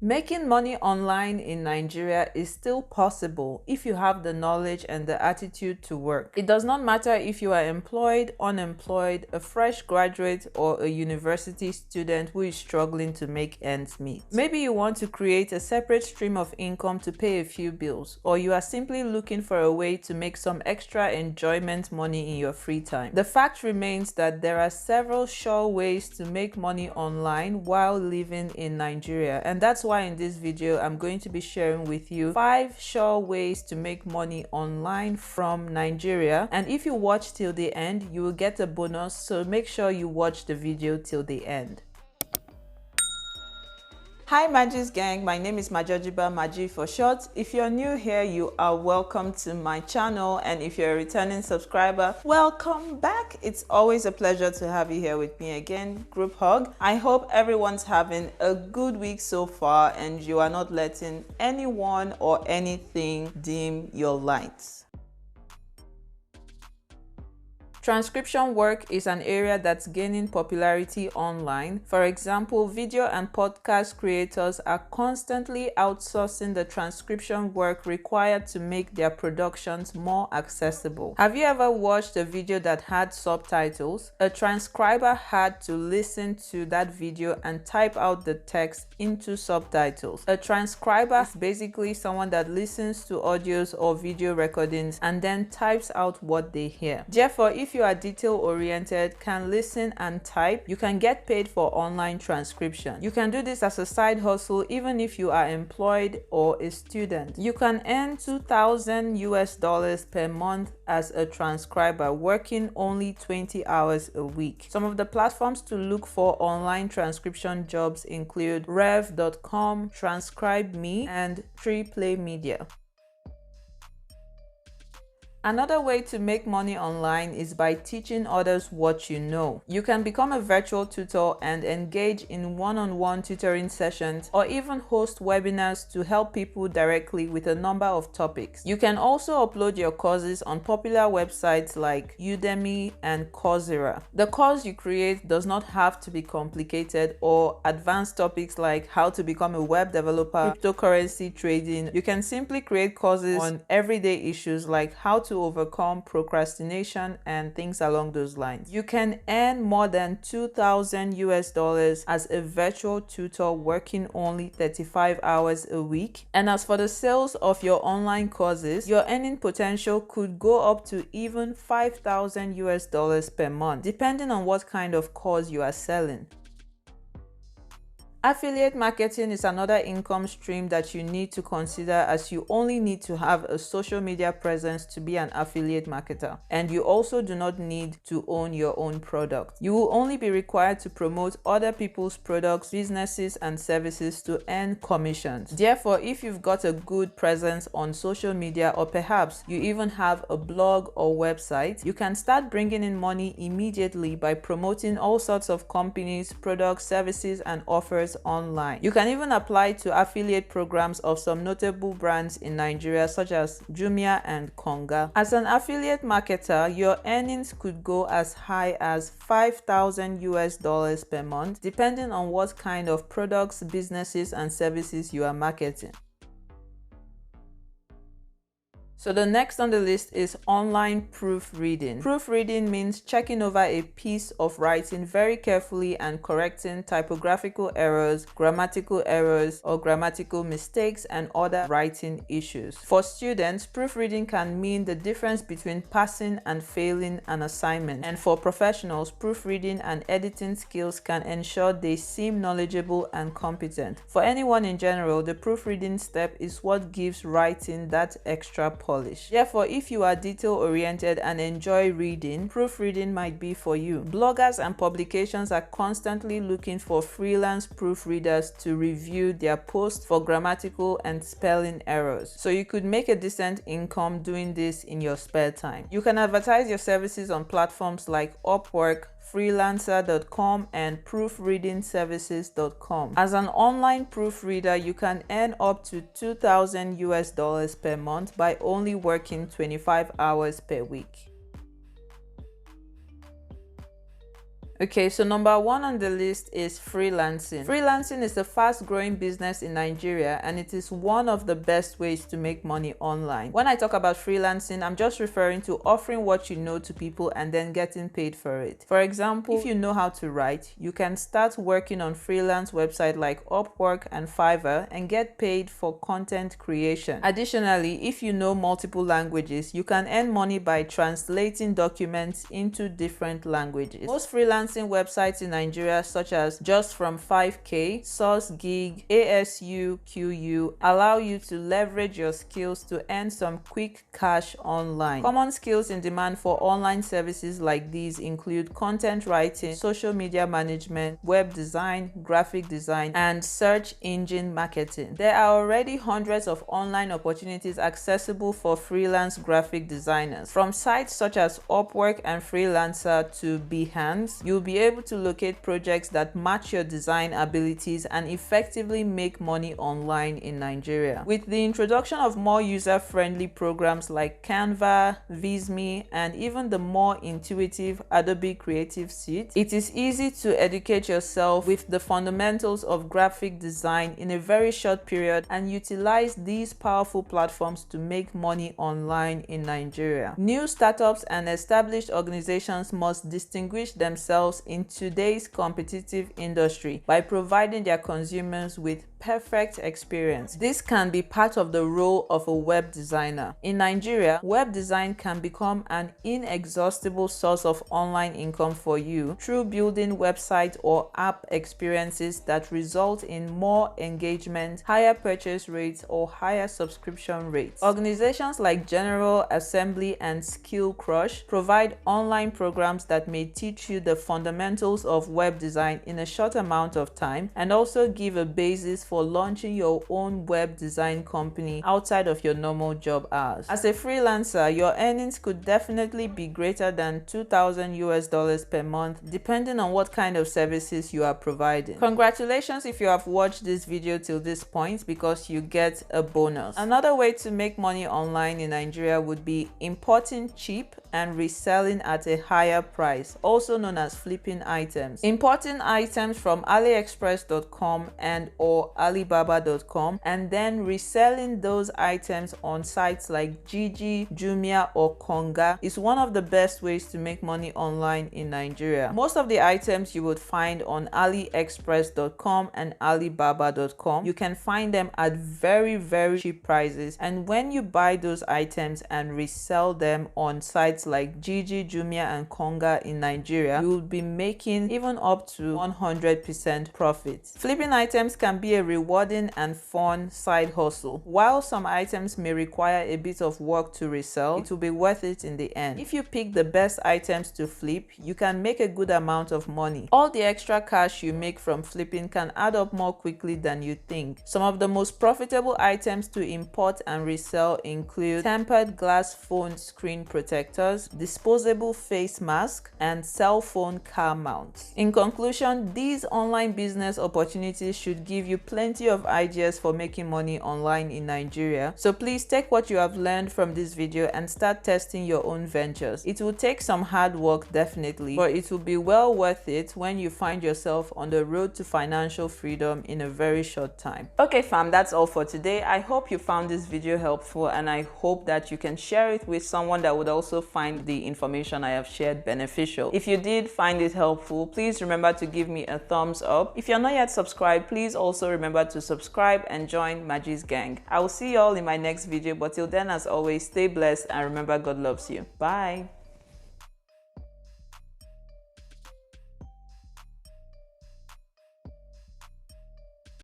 Making money online in Nigeria is still possible if you have the knowledge and the attitude to work. It does not matter if you are employed, unemployed, a fresh graduate, or a university student who is struggling to make ends meet. Maybe you want to create a separate stream of income to pay a few bills, or you are simply looking for a way to make some extra enjoyment money in your free time. The fact remains that there are several sure ways to make money online while living in Nigeria, and that's why in this video I'm going to be sharing with you 5 sure ways to make money online from Nigeria. And if you watch till the end, you will get a bonus, so make sure you watch the video till the end. Hi Magis gang, my name is Majojiba Maji for short. If you're new here, you are welcome to my channel, and if you're a returning subscriber, welcome back. It's always a pleasure to have you here with me again. Group hug. I hope everyone's having a good week so far and you are not letting anyone or anything dim your lights. Transcription work is an area that's gaining popularity online. For example, video and podcast creators are constantly outsourcing the transcription work required to make their productions more accessible. Have you ever watched a video that had subtitles? A transcriber had to listen to that video and type out the text into subtitles. A transcriber is basically someone that listens to audios or video recordings and then types out what they hear. Therefore, if you are detail-oriented, can listen and type, you can get paid for online transcription. You can do this as a side hustle even if you are employed or a student. You can earn $2,000 per month as a transcriber, working only 20 hours a week. Some of the platforms to look for online transcription jobs include rev.com, TranscribeMe, and Treeplay Media. Another way to make money online is by teaching others what you know. You can become a virtual tutor and engage in one-on-one tutoring sessions, or even host webinars to help people directly with a number of topics. You can also upload your courses on popular websites like Udemy and Coursera. The course you create does not have to be complicated or advanced topics like how to become a web developer, cryptocurrency trading. You can simply create courses on everyday issues like how to overcome procrastination and things along those lines. You can earn more than $2,000 as a virtual tutor working only 35 hours a week. And as for the sales of your online courses, your earning potential could go up to even $5,000 per month, depending on what kind of course you are selling. Affiliate marketing is another income stream that you need to consider, as you only need to have a social media presence to be an affiliate marketer, and you also do not need to own your own product. You will only be required to promote other people's products, businesses, and services to earn commissions. Therefore, if you've got a good presence on social media, or perhaps you even have a blog or website, you can start bringing in money immediately by promoting all sorts of companies, products, services, and offers online. You can even apply to affiliate programs of some notable brands in Nigeria such as Jumia and Konga. As an affiliate marketer, your earnings could go as high as $5,000 per month, depending on what kind of products, businesses, and services you are marketing. So the next on the list is online proofreading. Proofreading means checking over a piece of writing very carefully and correcting typographical errors, grammatical errors, or grammatical mistakes and other writing issues. For students, proofreading can mean the difference between passing and failing an assignment. And for professionals, proofreading and editing skills can ensure they seem knowledgeable and competent. For anyone in general, the proofreading step is what gives writing that extra polish. Therefore, if you are detail-oriented and enjoy reading, proofreading might be for you. Bloggers and publications are constantly looking for freelance proofreaders to review their posts for grammatical and spelling errors. So you could make a decent income doing this in your spare time. You can advertise your services on platforms like Upwork, freelancer.com, and proofreadingservices.com. As an online proofreader, you can earn up to $2,000 per month by only working 25 hours per week. Okay, so number one on the list is freelancing. Freelancing is a fast-growing business in Nigeria, and it is one of the best ways to make money online. When I talk about freelancing, I'm just referring to offering what you know to people and then getting paid for it. For example, if you know how to write, you can start working on freelance websites like Upwork and Fiverr and get paid for content creation. Additionally, if you know multiple languages, you can earn money by translating documents into different languages. Most freelancing websites in Nigeria, such as Just From 5K, Source Gig, ASU, QU, allow you to leverage your skills to earn some quick cash online. Common skills in demand for online services like these include content writing, social media management, web design, graphic design, and search engine marketing. There are already hundreds of online opportunities accessible for freelance graphic designers. From sites such as Upwork and Freelancer to Behance, you'll be able to locate projects that match your design abilities and effectively make money online in Nigeria. With the introduction of more user-friendly programs like Canva, Visme, and even the more intuitive Adobe Creative Suite, it is easy to educate yourself with the fundamentals of graphic design in a very short period and utilize these powerful platforms to make money online in Nigeria. New startups and established organizations must distinguish themselves in today's competitive industry by providing their consumers with perfect experience. This can be part of the role of a web designer. In Nigeria, web design can become an inexhaustible source of online income for you through building website or app experiences that result in more engagement, higher purchase rates, or higher subscription rates. Organizations like General Assembly and Skill Crush provide online programs that may teach you the fundamentals of web design in a short amount of time and also give a basis for launching your own web design company outside of your normal job hours. As a freelancer, your earnings could definitely be greater than $2,000 per month, depending on what kind of services you are providing. Congratulations if you have watched this video till this point, because you get a bonus. Another way to make money online in Nigeria would be importing cheap and reselling at a higher price, also known as flipping items. Importing items from AliExpress.com and or Alibaba.com and then reselling those items on sites like Jiji, Jumia, or Konga is one of the best ways to make money online in Nigeria. Most of the items you would find on AliExpress.com and Alibaba.com, you can find them at very cheap prices, and when you buy those items and resell them on sites like Jiji, Jumia, and Konga in Nigeria, you will be making even up to 100% profit. Flipping items can be a rewarding and fun side hustle. While some items may require a bit of work to resell, it will be worth it in the end. If you pick the best items to flip, you can make a good amount of money. All the extra cash you make from flipping can add up more quickly than you think. Some of the most profitable items to import and resell include tempered glass phone screen protectors, disposable face mask, and cell phone car mounts. In conclusion, these online business opportunities should give you plenty of ideas for making money online in Nigeria. So please take what you have learned from this video and start testing your own ventures. It will take some hard work, definitely, but it will be well worth it when you find yourself on the road to financial freedom in a very short time. Okay fam, that's all for today. I hope you found this video helpful, and I hope that you can share it with someone that would also find the information I have shared beneficial. If you did find it helpful, please remember to give me a thumbs up. If you're not yet subscribed, please also remember to subscribe and join Magi's gang. I will see you all in my next video, but till then, as always, stay blessed and remember God loves you. Bye.